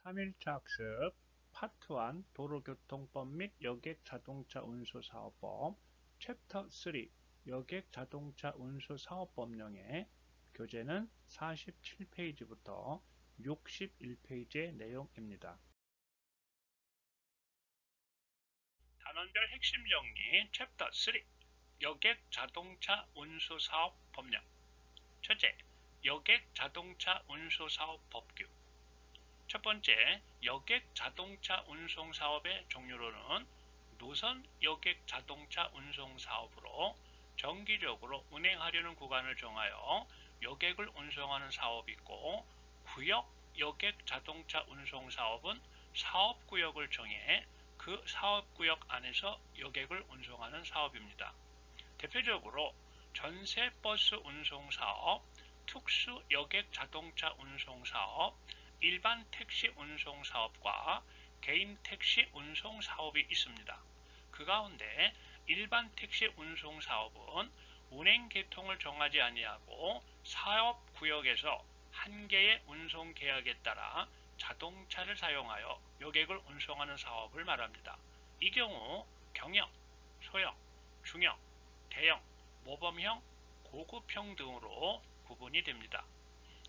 3일차 학습 파트 1 도로교통법 및 여객자동차 운수사업법 챕터 3 여객자동차 운수사업법령의 교재는 47페이지부터 61페이지의 내용입니다. 단원별 핵심 정리 챕터 3 여객자동차 운수사업 법령. 첫째, 여객자동차 운수사업 법규. 첫 번째, 여객 자동차 운송 사업의 종류로는 노선 여객 자동차 운송 사업으로 정기적으로 운행하려는 구간을 정하여 여객을 운송하는 사업이 있고, 구역 여객 자동차 운송 사업은 사업구역을 정해 그 사업구역 안에서 여객을 운송하는 사업입니다. 대표적으로 전세버스 운송 사업, 특수 여객 자동차 운송 사업, 일반 택시 운송 사업과 개인 택시 운송 사업이 있습니다. 그 가운데 일반 택시 운송 사업은 운행 계통을 정하지 아니하고 사업구역에서 한 개의 운송 계약에 따라 자동차를 사용하여 여객을 운송하는 사업을 말합니다. 이 경우 경영, 소형, 중형, 대형, 모범형, 고급형 등으로 구분이 됩니다.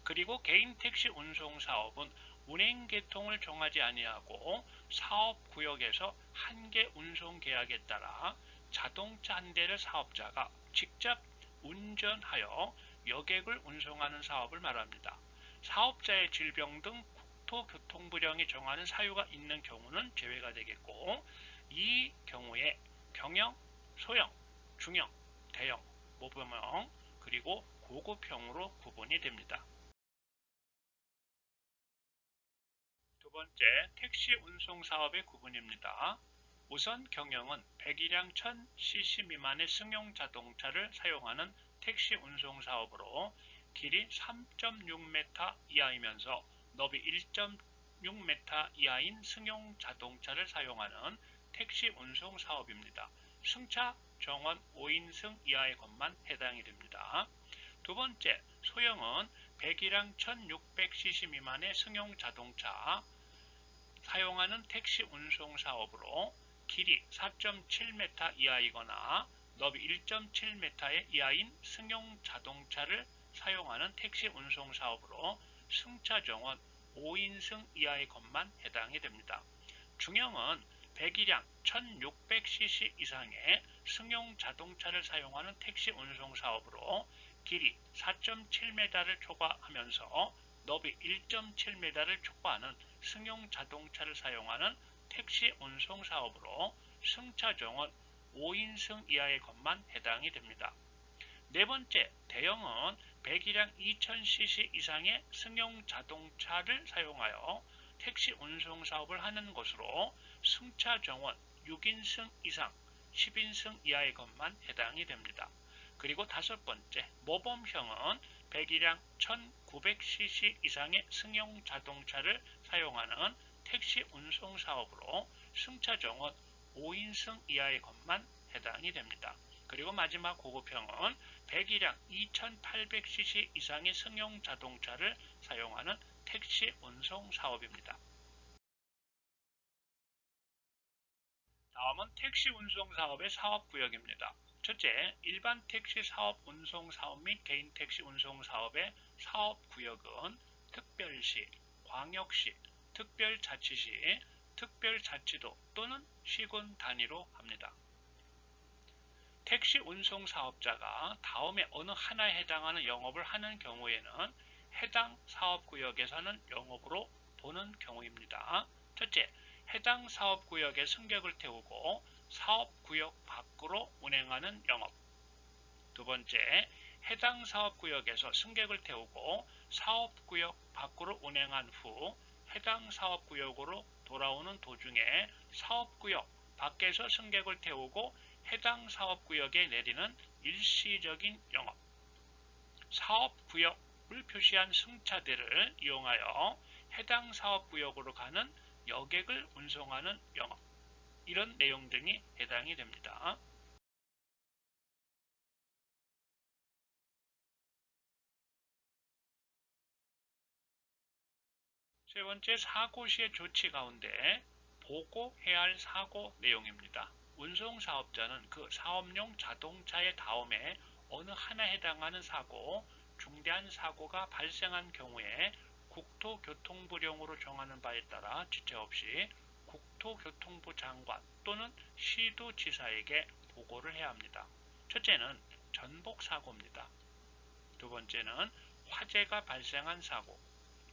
그리고 개인 택시 운송 사업은 운행 계통을 정하지 아니하고 사업구역에서 한 개 운송 계약에 따라 자동차 한 대를 사업자가 직접 운전하여 여객을 운송하는 사업을 말합니다. 사업자의 질병 등 국토교통부령이 정하는 사유가 있는 경우는 제외가 되겠고, 이 경우에 경영, 소형, 중형, 대형, 모범형, 그리고 고급형으로 구분이 됩니다. 두 번째, 택시 운송 사업의 구분입니다. 우선 경영은 배기량 1000cc 미만의 승용 자동차를 사용하는 택시 운송 사업으로 길이 3.6m 이하이면서 너비 1.6m 이하인 승용 자동차를 사용하는 택시 운송 사업입니다. 승차 정원 5인승 이하의 것만 해당이 됩니다. 두 번째, 소형은 배기량 1600cc 미만의 승용 자동차 사용하는 택시 운송 사업으로 길이 4.7m 이하이거나 너비 1.7m 이하인 승용 자동차를 사용하는 택시 운송 사업으로 승차 정원 5인승 이하의 것만 해당이 됩니다. 중형은 배기량 1600cc 이상의 승용 자동차를 사용하는 택시 운송 사업으로 길이 4.7m를 초과하면서 너비 1.7m를 초과하는 승용 자동차를 사용하는 택시 운송 사업으로 승차 정원 5인승 이하의 것만 해당이 됩니다. 네 번째, 대형은 배기량 2000cc 이상의 승용 자동차를 사용하여 택시 운송 사업을 하는 것으로 승차 정원 6인승 이상 10인승 이하의 것만 해당이 됩니다. 그리고 다섯 번째, 모범형은 배기량 1900cc 이상의 승용 자동차를 사용하는 택시 운송 사업으로 승차 정원 5인승 이하의 것만 해당이 됩니다. 그리고 마지막 고급형은 배기량 2800cc 이상의 승용 자동차를 사용하는 택시 운송 사업입니다. 다음은 택시 운송 사업의 사업구역입니다. 첫째, 일반 택시 사업 운송 사업 및 개인 택시 운송 사업의 사업구역은 특별시, 광역시, 특별자치시, 특별자치도 또는 시군 단위로 합니다. 택시 운송 사업자가 다음에 어느 하나에 해당하는 영업을 하는 경우에는 해당 사업구역에서는 영업으로 보는 경우입니다. 첫째, 해당 사업구역에 승객을 태우고 사업구역 밖으로 운행하는 영업. 두 번째, 해당 사업구역에서 승객을 태우고 사업구역 밖으로 운행한 후 해당 사업구역으로 돌아오는 도중에 사업구역 밖에서 승객을 태우고 해당 사업구역에 내리는 일시적인 영업. 사업구역을 표시한 승차대를 이용하여 해당 사업구역으로 가는 여객을 운송하는 영업. 이런 내용 등이 해당이 됩니다. 세 번째, 사고 시의 조치 가운데 보고해야 할 사고 내용입니다. 운송사업자는 그 사업용 자동차의 다음에 어느 하나에 해당하는 사고, 중대한 사고가 발생한 경우에 국토교통부령으로 정하는 바에 따라 지체 없이 국토교통부 장관 또는 시도지사에게 보고를 해야 합니다. 첫째는 전복사고입니다. 두 번째는 화재가 발생한 사고,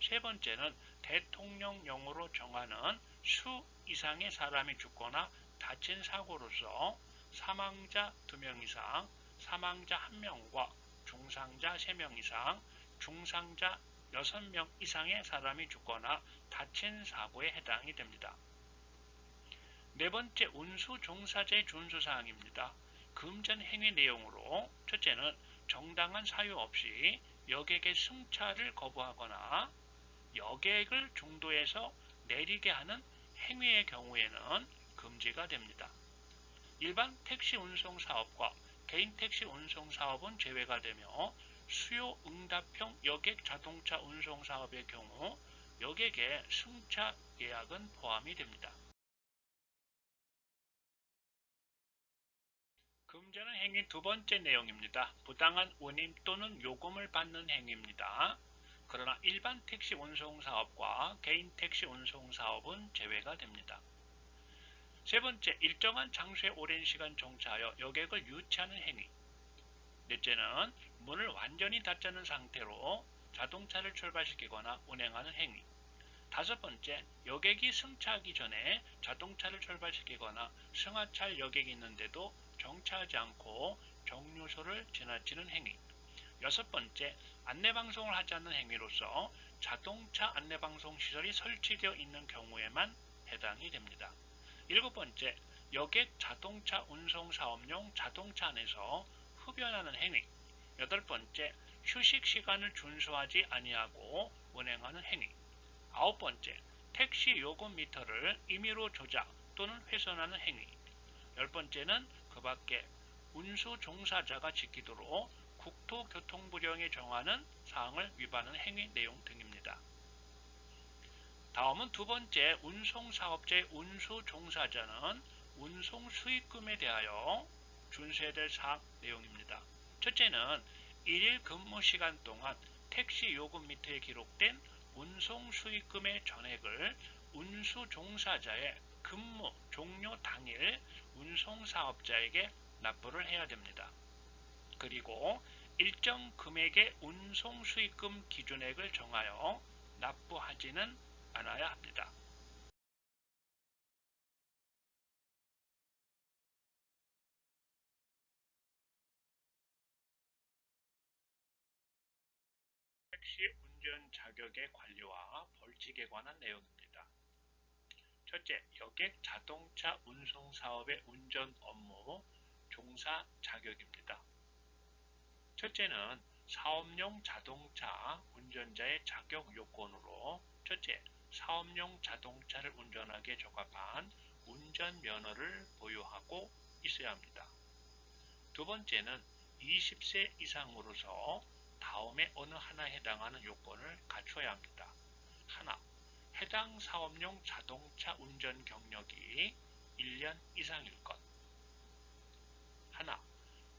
세 번째는 대통령령으로 정하는 수 이상의 사람이 죽거나 다친 사고로서 사망자 2명 이상, 사망자 1명과 중상자 3명 이상, 중상자 6명 이상의 사람이 죽거나 다친 사고에 해당이 됩니다. 네 번째, 운수 종사자의 준수사항입니다. 금전 행위 내용으로 첫째는 정당한 사유 없이 여객의 승차를 거부하거나 여객을 중도에서 내리게 하는 행위의 경우에는 금지가 됩니다. 일반 택시 운송 사업과 개인 택시 운송 사업은 제외가 되며 수요 응답형 여객 자동차 운송 사업의 경우 여객의 승차 예약은 포함이 됩니다. 금지하는 행위 두 번째 내용입니다. 부당한 운임 또는 요금을 받는 행위입니다. 그러나 일반 택시 운송 사업과 개인 택시 운송 사업은 제외가 됩니다. 세 번째, 일정한 장소에 오랜 시간 정차하여 여객을 유치하는 행위. 넷째는 문을 완전히 닫지 않은 상태로 자동차를 출발시키거나 운행하는 행위. 다섯 번째, 여객이 승차하기 전에 자동차를 출발시키거나 승하차할 여객이 있는데도 정차하지 않고 정류소를 지나치는 행위. 여섯 번째, 안내방송을 하지 않는 행위로서 자동차 안내방송 시설이 설치되어 있는 경우에만 해당이 됩니다. 일곱 번째, 여객 자동차 운송 사업용 자동차 안에서 흡연하는 행위. 여덟 번째, 휴식 시간을 준수하지 아니하고 운행하는 행위. 아홉 번째, 택시 요금 미터를 임의로 조작 또는 훼손하는 행위. 열 번째는 그 밖에 운수 종사자가 지키도록 국토교통부령이 정하는 사항을 위반하는 행위 내용 등입니다. 다음은 두 번째, 운송사업자의 운수 종사자는 운송 수익금에 대하여 준수해야 될 사항 내용입니다. 첫째는 1일 근무 시간 동안 택시 요금 미터에 기록된 운송 수익금의 전액을 운수 종사자의 근무 종료 당일 운송사업자에게 납부를 해야 됩니다. 그리고 일정 금액의 운송 수익금 기준액을 정하여 납부하지는 않아야 합니다. 택시 운전 자격의 관리와 벌칙에 관한 내용입니다. 첫째, 여객 자동차 운송 사업의 운전 업무 종사 자격입니다. 첫째는 사업용 자동차 운전자의 자격 요건으로 첫째, 사업용 자동차를 운전하기에 적합한 운전면허를 보유하고 있어야 합니다. 두 번째는 20세 이상으로서 다음에 어느 하나에 해당하는 요건을 갖춰야 합니다. 하나, 해당 사업용 자동차 운전 경력이 1년 이상일 것. 하나,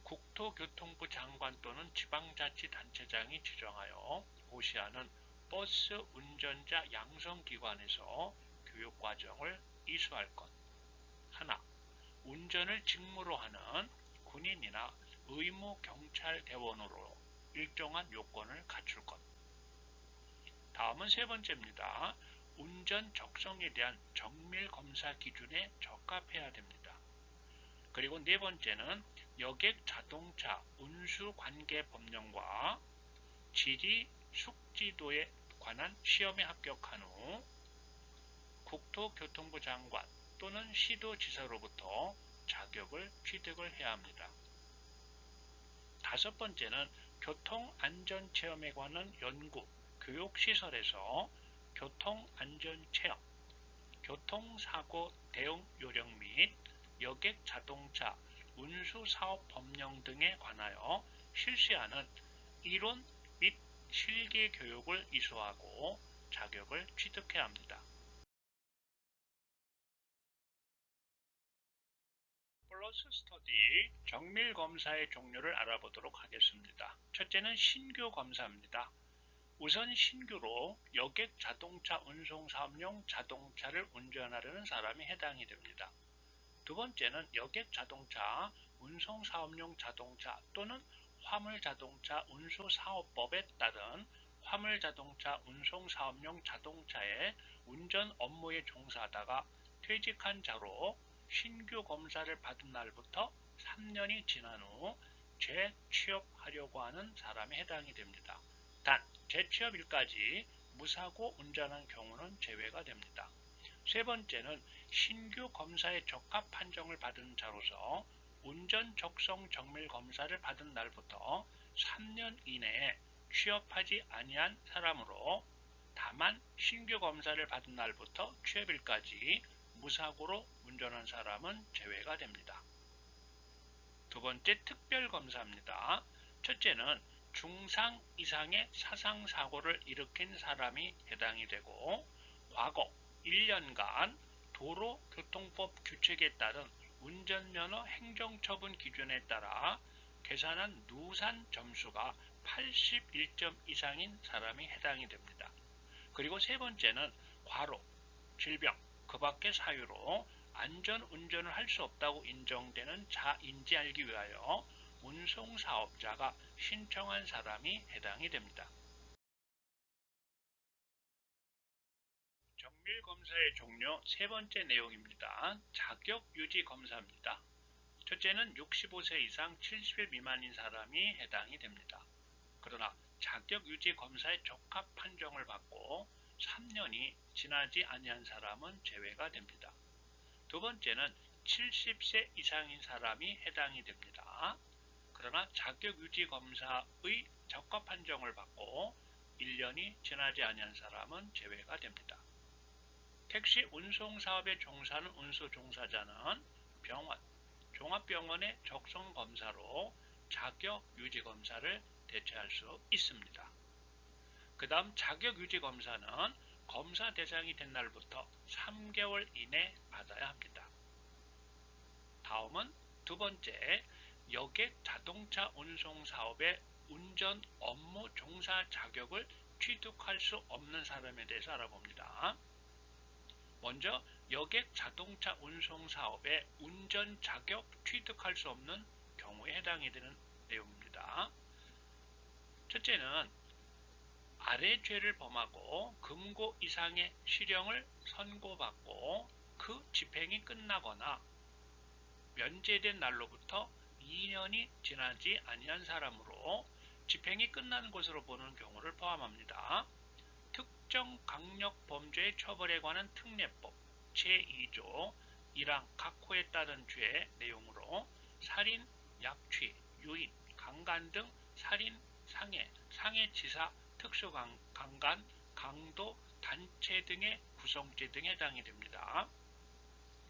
국토교통부 장관 또는 지방자치단체장이 지정하여 고시하는 버스 운전자 양성기관에서 교육과정을 이수할 것. 하나, 운전을 직무로 하는 군인이나 의무경찰대원으로 일정한 요건을 갖출 것. 다음은 세 번째입니다. 운전 적성에 대한 정밀검사 기준에 적합해야 됩니다. 그리고 네 번째는 여객 자동차 운수관계법령과 지리 숙지도에 관한 시험에 합격한 후 국토교통부 장관 또는 시도지사로부터 자격을 취득을 해야 합니다. 다섯 번째는 교통안전체험에 관한 연구, 교육시설에서 교통안전체험, 교통사고 대응 요령 및 여객 자동차 운수사업 법령 등에 관하여 실시하는 이론 및 실기 교육을 이수하고 자격을 취득해야 합니다. 플러스 스터디 정밀검사의 종류를 알아보도록 하겠습니다. 첫째는 신규 검사입니다. 우선 신규로 여객 자동차 운송 사업용 자동차를 운전하려는 사람이 해당이 됩니다. 두 번째는 여객 자동차 운송 사업용 자동차 또는 화물 자동차 운수 사업법에 따른 화물 자동차 운송 사업용 자동차의 운전 업무에 종사하다가 퇴직한 자로 신규 검사를 받은 날부터 3년이 지난 후 재취업하려고 하는 사람에 해당이 됩니다. 단 재취업일까지 무사고 운전한 경우는 제외가 됩니다. 세 번째는 신규 검사의 적합 판정을 받은 자로서 운전 적성 정밀 검사를 받은 날부터 3년 이내에 취업하지 아니한 사람으로 다만 신규 검사를 받은 날부터 취업일까지 무사고로 운전한 사람은 제외가 됩니다. 두 번째 특별검사입니다. 첫째는 중상 이상의 사상사고를 일으킨 사람이 해당이 되고 과거 1년간 도로교통법 규칙에 따른 운전면허 행정처분 기준에 따라 계산한 누산 점수가 81점 이상인 사람이 해당이 됩니다. 그리고 세 번째는 과로, 질병, 그 밖의 사유로 안전운전을 할 수 없다고 인정되는 자인지 알기 위하여 운송사업자가 신청한 사람이 해당이 됩니다. 정밀검사의 종류 세 번째 내용입니다. 자격유지검사입니다. 첫째는 65세 이상 70일 미만인 사람이 해당이 됩니다. 그러나 자격유지검사의 적합 판정을 받고 3년이 지나지 아니한 사람은 제외가 됩니다. 두 번째는 70세 이상인 사람이 해당이 됩니다. 그러나 자격유지검사의 적합 판정을 받고 1년이 지나지 아니한 사람은 제외가 됩니다. 택시 운송사업에 종사하는 운수종사자는 병원, 종합병원의 적성검사로 자격유지검사를 대체할 수 있습니다. 그 다음 자격유지검사는 검사 대상이 된 날부터 3개월 이내 받아야 합니다. 다음은 두 번째, 여객 자동차 운송 사업의 운전 업무 종사 자격을 취득할 수 없는 사람에 대해서 알아봅니다. 먼저 여객 자동차 운송 사업의 운전 자격 취득할 수 없는 경우에 해당이 되는 내용입니다. 첫째는 아래 죄를 범하고 금고 이상의 실형을 선고받고 그 집행이 끝나거나 면제된 날로부터 2년이 지나지 아니한 사람으로 집행이 끝난 것으로 보는 경우를 포함합니다. 특정 강력 범죄의 처벌에 관한 특례법 제2조 1항 각호에 따른 죄 내용으로 살인, 약취, 유인, 강간 등 살인, 상해, 상해치사, 특수강간, 강도, 단체 등의 구성죄 등에 해당이 됩니다.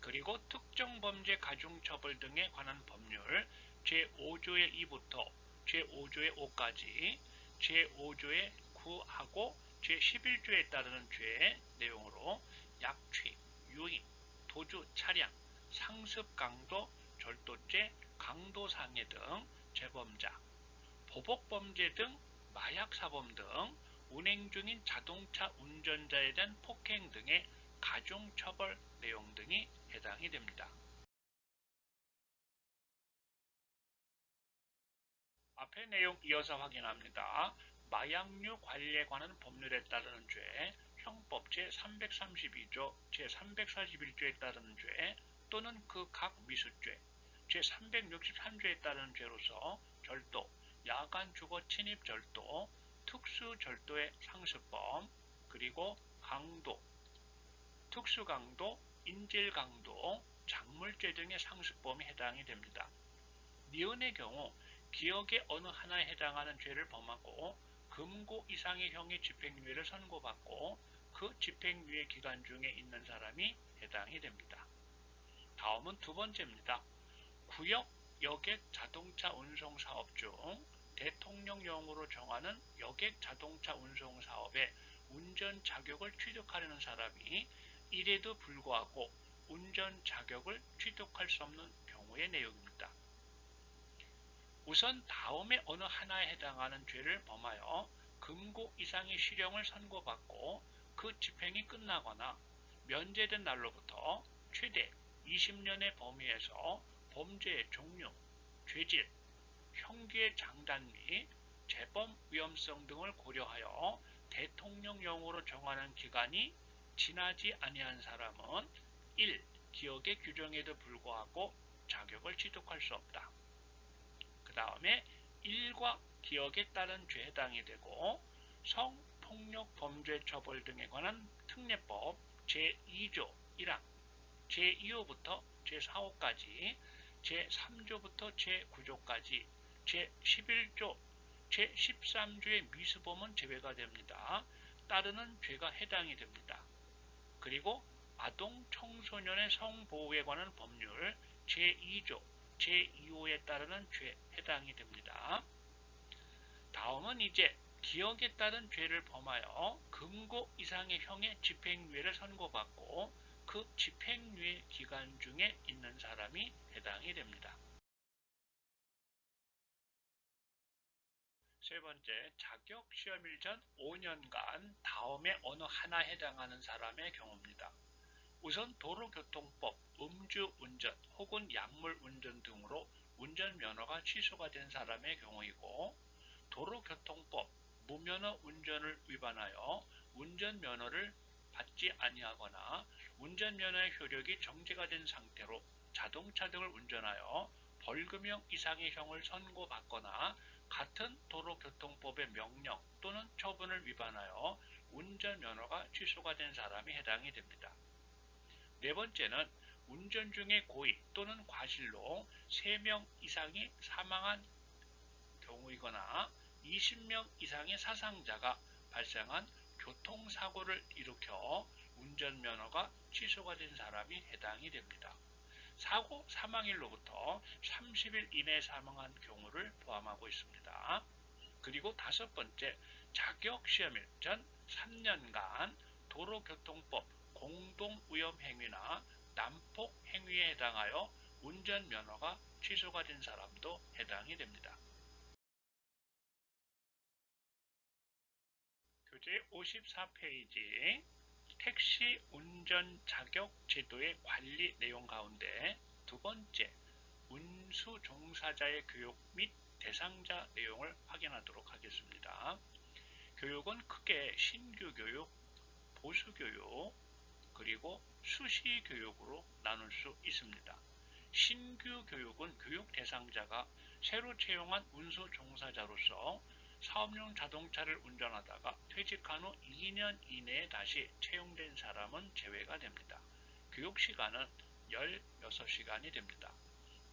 그리고 특정범죄 가중처벌 등에 관한 법률 제5조의 2부터 제5조의 5까지 제5조의 9하고 제11조에 따르는 죄 내용으로 약취, 유인, 도주, 차량, 상습 강도, 절도죄, 강도상해 등 재범자, 보복범죄 등 마약사범 등 운행 중인 자동차 운전자에 대한 폭행 등의 가중처벌 내용 등이 해당이 됩니다. 앞의 내용 이어서 확인합니다. 마약류 관리에 관한 법률에 따르는 죄, 형법 제332조, 제341조에 따르는 죄 또는 그 각 미수죄, 제363조에 따르는 죄로서 절도, 야간 주거 침입 절도, 특수절도의 상습범, 그리고 강도, 특수강도, 인질강도, 작물죄 등의 상습범이 해당이 됩니다. 니은의 경우 기억의 어느 하나에 해당하는 죄를 범하고 금고 이상의 형의 집행유예를 선고받고 그 집행유예 기간 중에 있는 사람이 해당이 됩니다. 다음은 두 번째입니다. 구역 여객 자동차 운송 사업 중 대통령령으로 정하는 여객 자동차 운송 사업의 운전 자격을 취득하려는 사람이 이래도 불구하고 운전 자격을 취득할 수 없는 경우의 내용입니다. 우선 다음에 어느 하나에 해당하는 죄를 범하여 금고 이상의 실형을 선고받고 그 집행이 끝나거나 면제된 날로부터 최대 20년의 범위에서 범죄의 종류, 죄질, 형기의 장단 및 재범 위험성 등을 고려하여 대통령령으로 정하는 기간이 지나지 아니한 사람은 1. 기억의 규정에도 불구하고 자격을 취득할 수 없다. 그 다음에 1과 기억에 따른 죄에 해당이 되고 성폭력 범죄 처벌 등에 관한 특례법 제2조 1항 제2호부터 제4호까지 제3조부터 제9조까지 제11조 제13조의 미수범은 제외가 됩니다. 따르는 죄가 해당이 됩니다. 그리고 아동 청소년의 성보호에 관한 법률 제2조 제2호에 따르는 죄에 해당이 됩니다. 다음은 이제 기억에 따른 죄를 범하여 금고 이상의 형의 집행유예를 선고받고 그 집행유예 기간 중에 있는 사람이 해당이 됩니다. 세 번째, 자격시험일 전 5년간 다음에 어느 하나에 해당하는 사람의 경우입니다. 우선 도로교통법, 음주운전 혹은 약물운전 등으로 운전면허가 취소가 된 사람의 경우이고 도로교통법, 무면허 운전을 위반하여 운전면허를 받지 아니하거나 운전면허의 효력이 정지가 된 상태로 자동차 등을 운전하여 벌금형 이상의 형을 선고받거나 같은 도로교통법의 명령 또는 처분을 위반하여 운전면허가 취소가 된 사람이 해당이 됩니다. 네 번째는 운전 중에 고의 또는 과실로 3명 이상이 사망한 경우이거나 20명 이상의 사상자가 발생한 교통사고를 일으켜 운전면허가 취소가 된 사람이 해당이 됩니다. 사고 사망일로부터 30일 이내에 사망한 경우를 포함하고 있습니다. 그리고 다섯 번째, 자격시험일 전 3년간 도로교통법 공동위험행위나 난폭행위에 해당하여 운전면허가 취소가 된 사람도 해당이 됩니다. 교재 54페이지 택시 운전 자격 제도의 관리 내용 가운데 두 번째, 운수 종사자의 교육 및 대상자 내용을 확인하도록 하겠습니다. 교육은 크게 신규 교육, 보수 교육, 그리고 수시 교육으로 나눌 수 있습니다. 신규 교육은 교육 대상자가 새로 채용한 운수 종사자로서 사업용 자동차를 운전하다가 퇴직한 후 2년 이내에 다시 채용된 사람은 제외가 됩니다. 교육 시간은 16시간이 됩니다.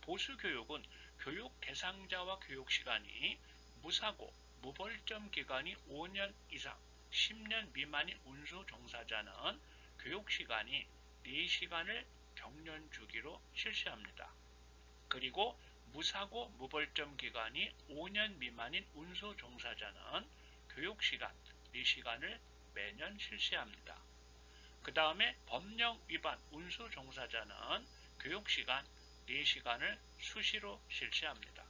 보수 교육은 교육 대상자와 교육 시간이 무사고, 무벌점 기간이 5년 이상, 10년 미만인 운수 종사자는 교육 시간이 4시간을 경련 주기로 실시합니다. 그리고 무사고 무벌점 기간이 5년 미만인 운수 종사자는 교육시간 4시간을 매년 실시합니다. 그 다음에 법령 위반 운수 종사자는 교육시간 4시간을 수시로 실시합니다.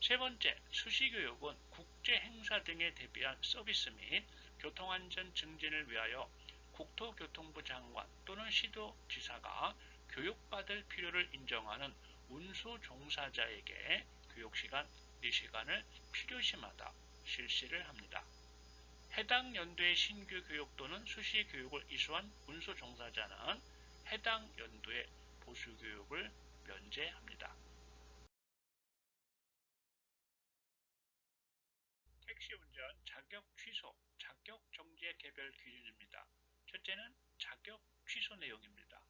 세 번째, 수시교육은 국제행사 등에 대비한 서비스 및 교통안전 증진을 위하여 국토교통부 장관 또는 시도지사가 교육받을 필요를 인정하는 운수 종사자에게 교육시간 4시간을 필요시마다 실시를 합니다. 해당 연도의 신규 교육 또는 수시 교육을 이수한 운수 종사자는 해당 연도의 보수 교육을 면제합니다. 택시 운전 자격 취소, 자격 정지 개별 기준입니다. 첫째는 자격 취소 내용입니다.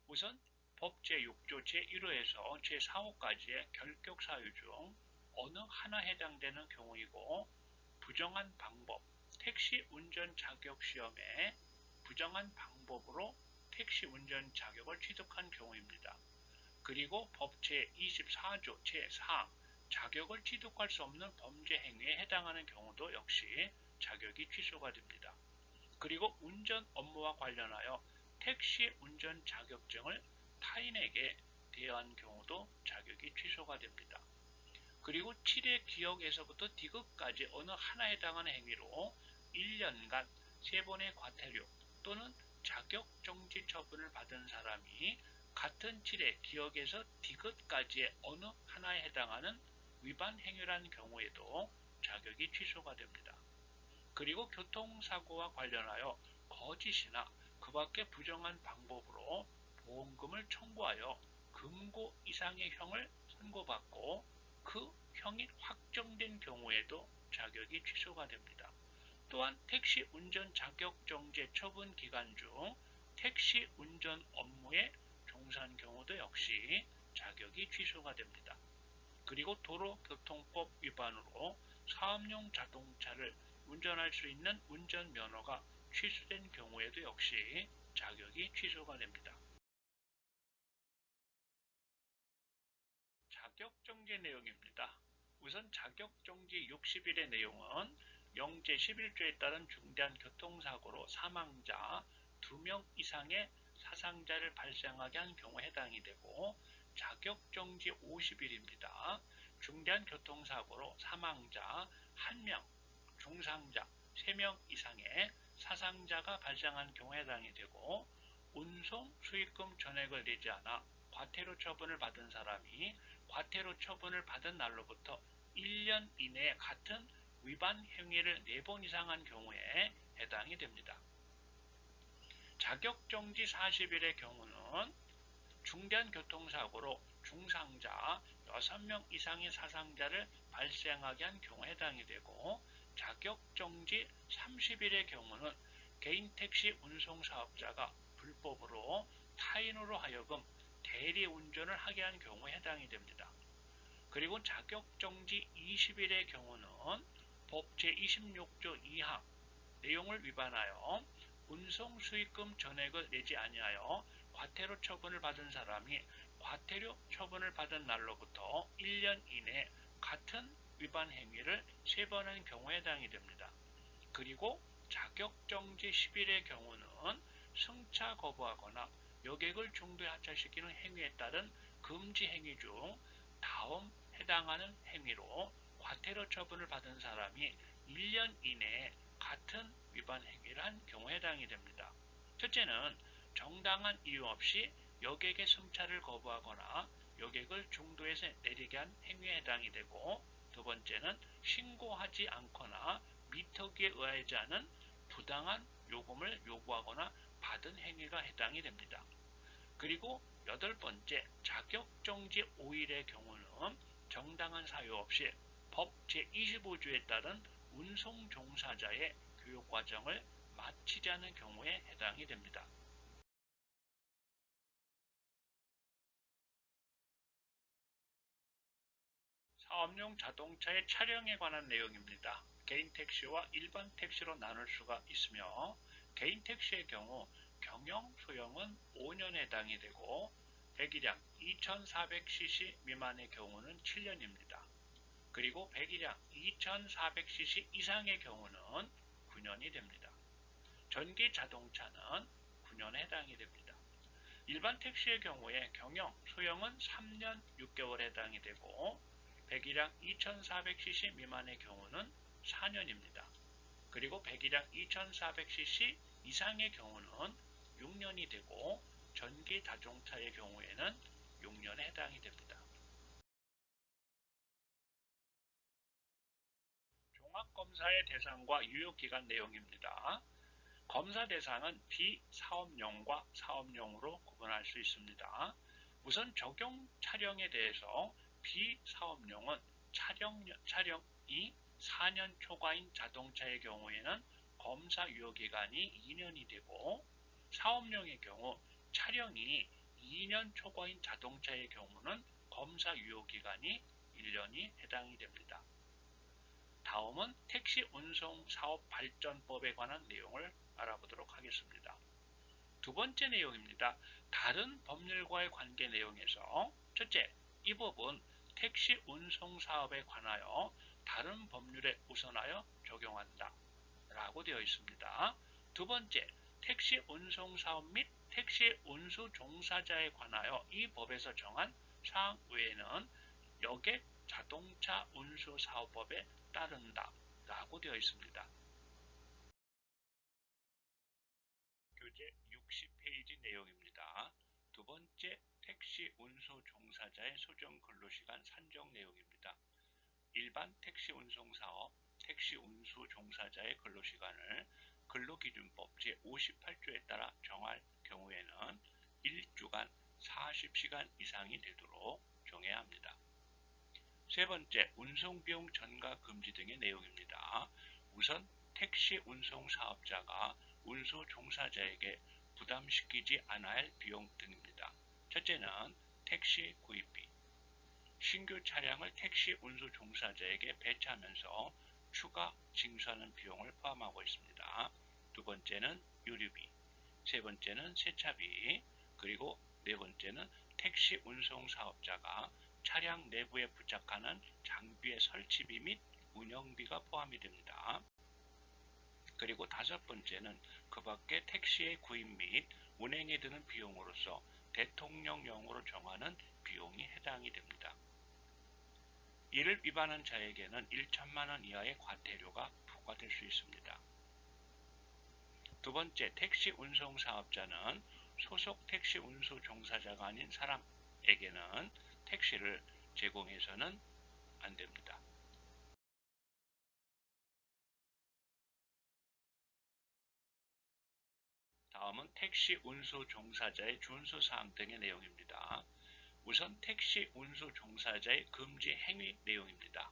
우선 법 제6조 제1호에서 제4호까지의 결격 사유 중 어느 하나 해당되는 경우이고 부정한 방법, 택시 운전 자격 시험에 부정한 방법으로 택시 운전 자격을 취득한 경우입니다. 그리고 법 제24조 제4 자격을 취득할 수 없는 범죄 행위에 해당하는 경우도 역시 자격이 취소가 됩니다. 그리고 운전 업무와 관련하여 택시 운전 자격증을 타인에게 대여한 경우도 자격이 취소가 됩니다. 그리고 7회 기억에서부터 D급까지 어느 하나에 해당하는 행위로 1년간 3번의 과태료 또는 자격정지 처분을 받은 사람이 같은 7회 기억에서 D급까지의 어느 하나에 해당하는 위반 행위란 경우에도 자격이 취소가 됩니다. 그리고 교통사고와 관련하여 거짓이나 그 밖의 부정한 방법으로 보험금을 청구하여 금고 이상의 형을 선고받고 그 형이 확정된 경우에도 자격이 취소가 됩니다. 또한 택시 운전 자격정지 처분 기간 중 택시 운전 업무에 종사한 경우도 역시 자격이 취소가 됩니다. 그리고 도로교통법 위반으로 사업용 자동차를 운전할 수 있는 운전면허가 취소된 경우에도 역시 자격이 취소가 됩니다. 자격정지 내용입니다. 우선 자격정지 60일의 내용은 영제 11조에 따른 중대한 교통사고로 사망자 2명 이상의 사상자를 발생하게 한 경우에 해당이 되고, 자격정지 50일입니다. 중대한 교통사고로 사망자 1명, 중상자 3명 이상의 사상자가 발생한 경우에 해당이 되고, 운송 수익금 전액을 내지 않아 과태료 처분을 받은 사람이 과태료 처분을 받은 날로부터 1년 이내에 같은 위반 행위를 4번 이상 한 경우에 해당이 됩니다. 자격정지 40일의 경우는 중대한 교통사고로 중상자 6명 이상의 사상자를 발생하게 한 경우에 해당이 되고, 자격정지 30일의 경우는 개인택시 운송사업자가 불법으로 타인으로 하여금 대리운전을 하게 한 경우에 해당이 됩니다. 그리고 자격정지 20일의 경우는 법 제26조 2항 내용을 위반하여 운송수익금 전액을 내지 아니하여 과태료 처분을 받은 사람이 과태료 처분을 받은 날로부터 1년 이내에 같은 위반 행위를 3번 한 경우에 해당이 됩니다. 그리고 자격정지 10일의 경우는 승차 거부하거나 여객을 중도에 하차시키는 행위에 따른 금지 행위 중 다음 해당하는 행위로 과태료 처분을 받은 사람이 1년 이내에 같은 위반 행위를 한 경우에 해당이 됩니다. 첫째는 정당한 이유 없이 여객의 승차를 거부하거나 여객을 중도에서 내리게 한 행위에 해당이 되고, 두 번째는 신고하지 않거나 미터기에 의하지 않은 부당한 요금을 요구하거나 받은 행위가 해당이 됩니다. 그리고 8번째, 자격정지 5일의 경우는 정당한 사유 없이 법 제25조에 따른 운송 종사자의 교육과정을 마치지 않은 경우에 해당이 됩니다. 사업용 자동차의 차량에 관한 내용입니다. 개인 택시와 일반 택시로 나눌 수가 있으며, 개인 택시의 경우 경영 소형은 5년에 해당이 되고, 배기량 2400cc 미만의 경우는 7년입니다. 그리고 배기량 2400cc 이상의 경우는 9년이 됩니다. 전기 자동차는 9년에 해당이 됩니다. 일반 택시의 경우에 경영 소형은 3년 6개월에 해당이 되고, 배기량 2400cc 미만의 경우는 4년입니다. 그리고 배기량 2400cc 이상의 경우는 6년이 되고, 전기 자동차의 경우에는 6년에 해당이 됩니다. 종합검사의 대상과 유효기간 내용입니다. 검사 대상은 비사업용과 사업용으로 구분할 수 있습니다. 우선 적용 차량에 대해서 비사업용은 차량이 4년 초과인 자동차의 경우에는 검사 유효기간이 2년이 되고, 사업용의 경우 차량이 2년 초과인 자동차의 경우는 검사 유효기간이 1년이 해당이 됩니다. 다음은 택시 운송 사업 발전법에 관한 내용을 알아보도록 하겠습니다. 두 번째 내용입니다. 다른 법률과의 관계 내용에서 첫째, 이 법은 택시 운송 사업에 관하여 다른 법률에 우선하여 적용한다 라고 되어 있습니다. 두 번째, 택시 운송 사업 및 택시 운수 종사자에 관하여 이 법에서 정한 사항 외에는 여객 자동차 운수 사업법에 따른다 라고 되어 있습니다. 교재 60페이지 내용입니다. 두 번째, 택시 운수 종사자의 소정 근로시간 산정 내용입니다. 일반 택시 운송 사업, 택시 운수 종사자의 근로시간을 근로기준법 제58조에 따라 정할 경우에는 1주간 40시간 이상이 되도록 정해야 합니다. 세 번째, 운송비용 전가 금지 등의 내용입니다. 우선 택시 운송 사업자가 운수 종사자에게 부담시키지 않아야 할 비용 등입니다. 첫째는 택시 구입비. 신규 차량을 택시 운수 종사자에게 배차하면서 추가 징수하는 비용을 포함하고 있습니다. 두 번째는 유류비, 세 번째는 세차비, 그리고 네 번째는 택시 운송 사업자가 차량 내부에 부착하는 장비의 설치비 및 운영비가 포함이 됩니다. 그리고 다섯 번째는 그 밖에 택시의 구입 및 운행에 드는 비용으로서 대통령령으로 정하는 비용이 해당이 됩니다. 이를 위반한 자에게는 1천만 원 이하의 과태료가 부과될 수 있습니다. 두 번째, 택시 운송 사업자는 소속 택시 운수 종사자가 아닌 사람에게는 택시를 제공해서는 안 됩니다. 다음은 택시 운수 종사자의 준수 사항 등의 내용입니다. 우선 택시 운수 종사자의 금지 행위 내용입니다.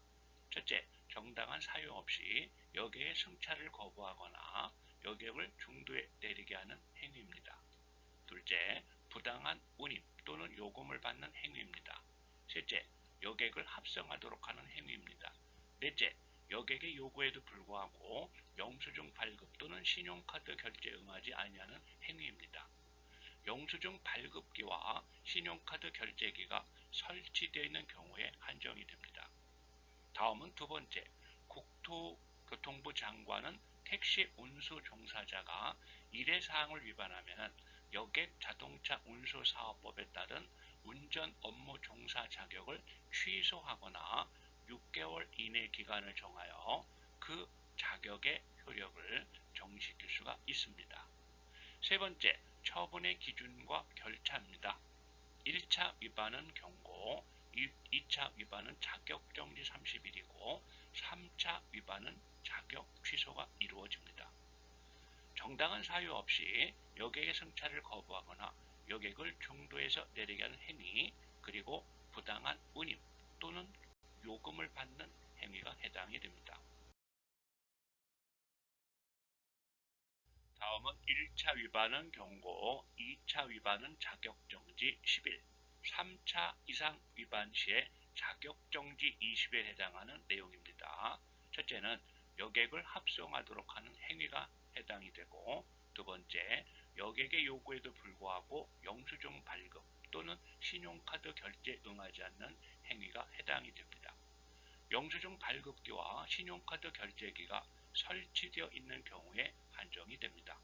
첫째, 정당한 사유 없이 여객의 승차를 거부하거나 여객을 중도에 내리게 하는 행위입니다. 둘째, 부당한 운임 또는 요금을 받는 행위입니다. 셋째, 여객을 합성하도록 하는 행위입니다. 넷째, 여객의 요구에도 불구하고 영수증 발급 또는 신용카드 결제에 응하지 아니하는 행위입니다. 영수증 발급기와 신용카드 결제기가 설치되어 있는 경우에 한정이 됩니다. 다음은 두 번째, 국토교통부 장관은 택시 운수 종사자가 일회사항을 위반하면 여객 자동차 운수 사업법에 따른 운전 업무 종사 자격을 취소하거나 6개월 이내 기간을 정하여 그 자격의 효력을 정지시킬 수가 있습니다. 세 번째, 처분의 기준과 절차입니다. 1차 위반은 경고, 2차 위반은 자격정지 30일이고 3차 위반은 자격 취소가 이루어집니다. 정당한 사유 없이 여객의 승차를 거부하거나 여객을 중도에서 내리게 하는 행위, 그리고 부당한 운임 또는 요금을 받는 행위가 해당이 됩니다. 다음은 1차 위반은 경고, 2차 위반은 자격정지 10일, 3차 이상 위반 시에 자격정지 20일에 해당하는 내용입니다. 첫째는 여객을 합성하도록 하는 행위가 해당이 되고, 두 번째, 여객의 요구에도 불구하고 영수증 발급 또는 신용카드 결제에 응하지 않는 행위가 해당이 됩니다. 영수증 발급기와 신용카드 결제기가 설치되어 있는 경우에 한정이 됩니다.